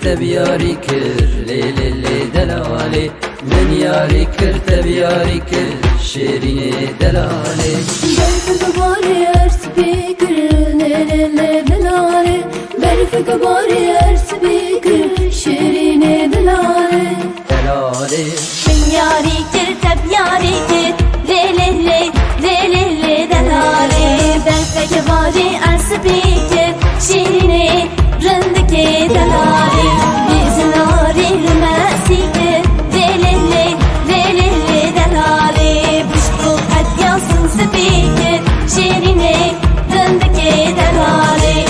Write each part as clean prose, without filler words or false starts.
تبياري كر ليلي لي دلالي من ياري كر تبياري كر شيرين دلالي برف كباري ارس بكر ليلي لي دلالي برف كباري ارس بكر شيرين دلالي دلالي من ياري كر تبياري كر ليلي لي دلالي برف كباري ارس بكر شيرين رندك دلالي بزناري الماسكة ليلي دلالي بشكو قد يصن سبيكة شيريني رندك دلالي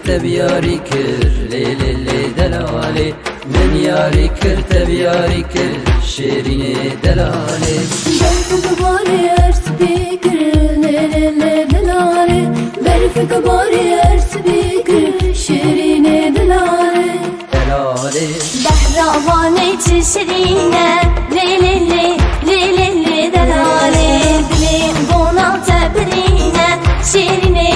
تبياري كر ليلي لي دلالي من ياري كر تبياري كر شيرين دلالي برف كباري ارس بكر ليلي دلالي برف كباري ارس بكر شيرين دلالي دلالي بحراباني تشرينه ليلي دلالي بلي بونا تبرينه شيريني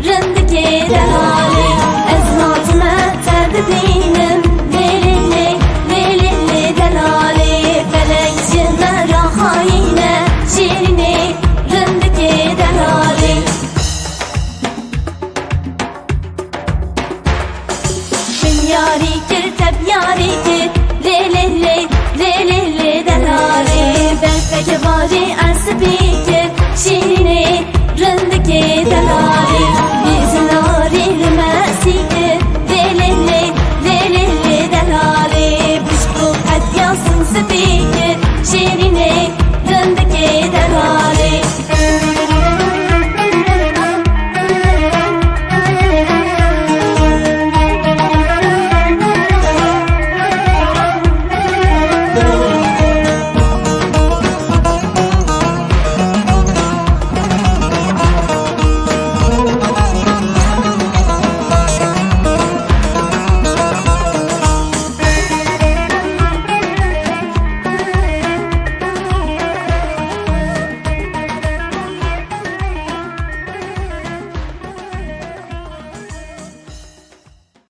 رندك دلالي أزمات ما تبدينم ليلي دلالي بلك جمرة خاينة شيريني رندك دلالي من ياري كر تبياري كر ليلي دلالي برفك باري أرسبيكر شيريني رندك دلالي بزناري الماسكة ليلي دلالي بشكو قد يصن سبيكة